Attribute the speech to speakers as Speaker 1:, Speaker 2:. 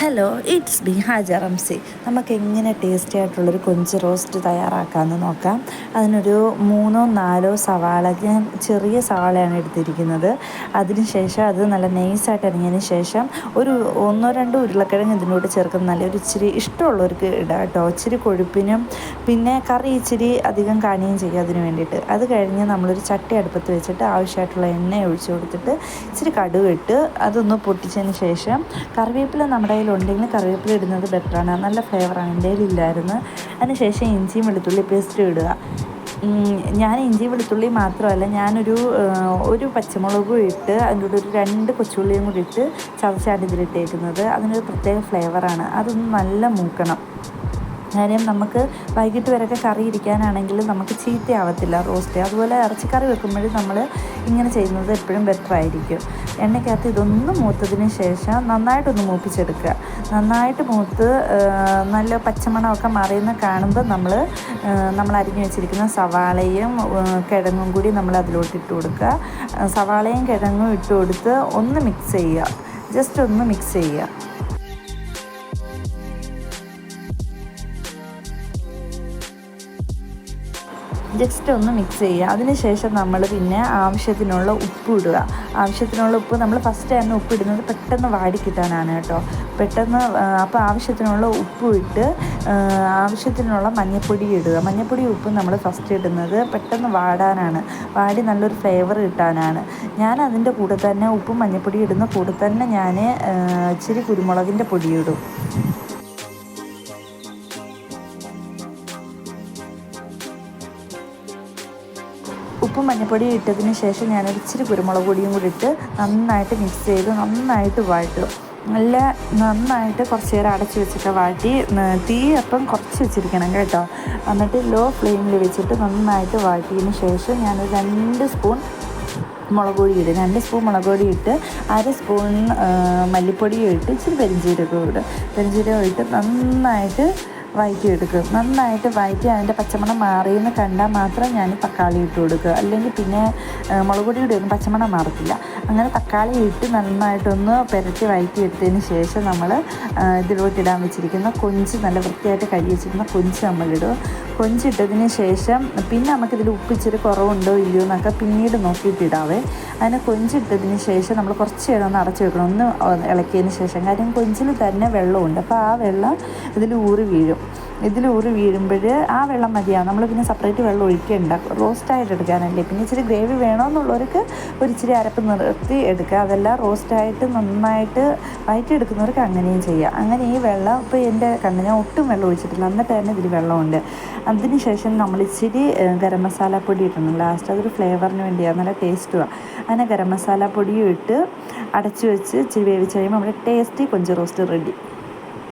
Speaker 1: Hello, it's B Haja Ramsi. നമുക്ക് എങ്ങനെ tasty ആയിട്ടുള്ളൊരു കൊഞ്ച് റോസ്റ്റ് തയ്യാറാക്കാമെന്ന് നോക്കാം. അതിനൊരു 3-4 സവാള, ഞാൻ ചെറിയ സവാളയാണ് എടുത്തിരിക്കുന്നത്. അതിനുശേഷം അത് നല്ല നൈസായിട്ട് അരിഞ്ഞതിന് ശേഷം ഒരു 1-2 ഉരുളക്കിഴങ്ങ് ഇതിനോട് ചേർക്കുന്ന നല്ലൊരു ഇച്ചിരി ഇഷ്ടമുള്ളവർക്ക് ഇടാം കേട്ടോ. ഇച്ചിരി കൊഴുപ്പിനും പിന്നെ കറി ഇച്ചിരി അധികം കാണുകയും ചെയ്യും അതിന് വേണ്ടിയിട്ട്. അത് കഴിഞ്ഞ് നമ്മളൊരു ചട്ടി അടുപ്പത്ത് വെച്ചിട്ട് ആവശ്യമായിട്ടുള്ള എണ്ണ ഒഴിച്ച് കൊടുത്തിട്ട് ഇച്ചിരി കടുക് ഇട്ട് അതൊന്ന് പൊട്ടിച്ചതിന് ശേഷം കറിവേപ്പില നമ്മുടെ ഉണ്ടെങ്കിൽ കറിവേപ്പില ഇടുന്നത് ബെറ്ററാണ്, നല്ല ഫ്ലേവറാണ്. എൻ്റെ കയ്യിലില്ലായിരുന്നു. അതിനുശേഷം ഇഞ്ചിയും വെളുത്തുള്ളി പേസ്റ്റ് ഇടുക. ഞാൻ ഇഞ്ചി വെളുത്തുള്ളി മാത്രമല്ല, ഒരു പച്ചമുളകും ഇട്ട് അതിൻ്റെ കൂടെ ഒരു 2 കൊച്ചുള്ളിയും കൂടി ഇട്ട് ചതച്ചാണ് ഇതിലിട്ടേക്കുന്നത്. അതിനൊരു പ്രത്യേക ഫ്ലേവറാണ്. അതൊന്ന് നല്ല മൂക്കണം. കാര്യം നമുക്ക് വൈകിട്ട് വരെയൊക്കെ കറി ഇരിക്കാനാണെങ്കിൽ നമുക്ക് ചീത്തയാവത്തില്ല റോസ്റ്റ്. അതുപോലെ ഇറച്ചിക്കറി വെക്കുമ്പോഴും നമ്മൾ ഇങ്ങനെ ചെയ്യുന്നത് എപ്പോഴും ബെറ്റർ ആയിരിക്കും. എണ്ണയ്ക്കകത്ത് ഇതൊന്ന് മൂത്തതിന് ശേഷം നന്നായിട്ടൊന്ന് മൂപ്പിച്ചെടുക്കുക. നന്നായിട്ട് മൂത്ത് നല്ല പച്ചമണമൊക്കെ മാറിയെന്ന് കാണുമ്പോൾ നമ്മൾ അരിഞ്ഞു വെച്ചിരിക്കുന്ന സവാളയും കിഴങ്ങും കൂടി നമ്മൾ അതിലോട്ട് ഇട്ട് കൊടുക്കുക. സവാളയും കിഴങ്ങും ഇട്ട് കൊടുത്ത് ഒന്ന് മിക്സ് ചെയ്യുക. ജസ്റ്റ് ഒന്ന് മിക്സ് ചെയ്യുക. ജസ്റ്റ് ഒന്ന് മിക്സ് ചെയ്യുക. അതിനുശേഷം നമ്മൾ പിന്നെ ആവശ്യത്തിനുള്ള ഉപ്പ് ഇടുക. ആവശ്യത്തിനുള്ള ഉപ്പ് നമ്മൾ ഫസ്റ്റ് തന്നെ ഉപ്പ് ഇടുന്നത് പെട്ടെന്ന് വാടി കിട്ടാനാണ് കേട്ടോ. അപ്പോൾ ആവശ്യത്തിനുള്ള ഉപ്പ് ഇട്ട് ആവശ്യത്തിനുള്ള മഞ്ഞൾപ്പൊടി ഇടുക. മഞ്ഞൾപ്പൊടി ഉപ്പും നമ്മൾ ഫസ്റ്റ് ഇടുന്നത് പെട്ടെന്ന് വാടാനാണ്, വാടി നല്ലൊരു ഫ്ലേവർ കിട്ടാനാണ്. ഞാൻ അതിൻ്റെ കൂടെ തന്നെ ഉപ്പും മഞ്ഞൾപ്പൊടി ഇടുന്ന കൂടെ തന്നെ ഞാൻ ഇച്ചിരി കുരുമുളകിൻ്റെ പൊടി ഇടും. ഉപ്പും മഞ്ഞൾപ്പൊടിയും ഇട്ടതിന് ശേഷം ഞാനൊരു ഇച്ചിരി കുരുമുളക് പൊടിയും കൂടി ഇട്ട് നന്നായിട്ട് മിക്സ് ചെയ്ത് നന്നായിട്ട് വാട്ടും. നന്നായിട്ട് കുറച്ച് നേരം അടച്ച് വെച്ചിട്ട് വാട്ടി, തീ അപ്പം കുറച്ച് വെച്ചിരിക്കണം കേട്ടോ. എന്നിട്ട് ലോ ഫ്ലെയിമിൽ വെച്ചിട്ട് നന്നായിട്ട് വാട്ടിയതിന് ശേഷം ഞാനൊരു 2 സ്പൂൺ മുളക് പൊടി ഇടും. 2 സ്പൂൺ മുളക് പൊടി ഇട്ട് 1/2 സ്പൂൺ മല്ലിപ്പൊടിയും ഇട്ട് ഇച്ചിരി പെരിഞ്ചീരകം ഇട്ട് നന്നായിട്ട് വഴറ്റിയെടുക്കും. നന്നായിട്ട് വഴറ്റി അതിൻ്റെ പച്ചമണം മാറിയെന്ന് കണ്ടാൽ മാത്രം ഞാൻ തക്കാളി ഇട്ട് കൊടുക്കുക. അല്ലെങ്കിൽ പിന്നെ മുളക് പൊടിയുടെ ഒന്നും പച്ചമണം മാറത്തില്ല. അങ്ങനെ തക്കാളി ഇട്ട് നന്നായിട്ടൊന്ന് പുരട്ടി വഴറ്റിയെടുത്തതിന് ശേഷം നമ്മൾ ഇതിലോട്ട് ഇടാൻ വെച്ചിരിക്കുന്ന കൊഞ്ച്, നല്ല വൃത്തിയായിട്ട് കഴുകി വെച്ചിരിക്കുന്ന കൊഞ്ച് നമ്മളിടും. കൊഞ്ചിട്ടതിന് ശേഷം പിന്നെ നമുക്കിതിൽ ഉപ്പ് ഇച്ചിരി കുറവുണ്ടോ ഇല്ലയോ എന്നൊക്കെ പിന്നീട് നോക്കിയിട്ട് ഇടാവേ. അതിനെ കൊഞ്ചിട്ടതിന് ശേഷം നമ്മൾ കുറച്ച് നേരം ഒന്ന് അടച്ചു വെക്കണം, ഒന്ന് ഇളക്കിയതിന് ശേഷം. കാര്യം കൊഞ്ചിൽ തന്നെ വെള്ളമുണ്ട്. അപ്പോൾ ആ വെള്ളം ഇതിൽ ഊറി വീഴുമ്പോൾ ആ വെള്ളം മതിയാവും. നമ്മൾ പിന്നെ സെപ്പറേറ്റ് വെള്ളം ഒഴിക്കേണ്ട, റോസ്റ്റായിട്ട് എടുക്കാനല്ലേ. പിന്നെ ഇച്ചിരി ഗ്രേവി വേണമെന്നുള്ളവർക്ക് ഒരു ഇച്ചിരി അരപ്പ് നിർത്തി എടുക്കുക. അതെല്ലാം റോസ്റ്റായിട്ട് നന്നായിട്ട് വഴറ്റിയെടുക്കുന്നവർക്ക് അങ്ങനെയും ചെയ്യാം. അങ്ങനെ ഈ വെള്ളം ഇപ്പോൾ എൻ്റെ ഞാൻ ഒട്ടും വെള്ളം ഒഴിച്ചിട്ടില്ല, എന്നിട്ട് തന്നെ ഇതിൽ വെള്ളമുണ്ട്. അതിന് ശേഷം നമ്മൾ ഇച്ചിരി ഗരം മസാല പൊടി ഇടണം ലാസ്റ്റ്. അതൊരു ഫ്ലേവറിന് വേണ്ടിയാണ്, നല്ല ടേസ്റ്റുമാണ്. അങ്ങനെ ഗരം മസാല പൊടിയും ഇട്ട് അടച്ചു വെച്ച് ഇച്ചിരി വേവിച്ച് കഴിയുമ്പോൾ നമ്മുടെ ടേസ്റ്റി കൊഞ്ച് റോസ്റ്റ് റെഡി.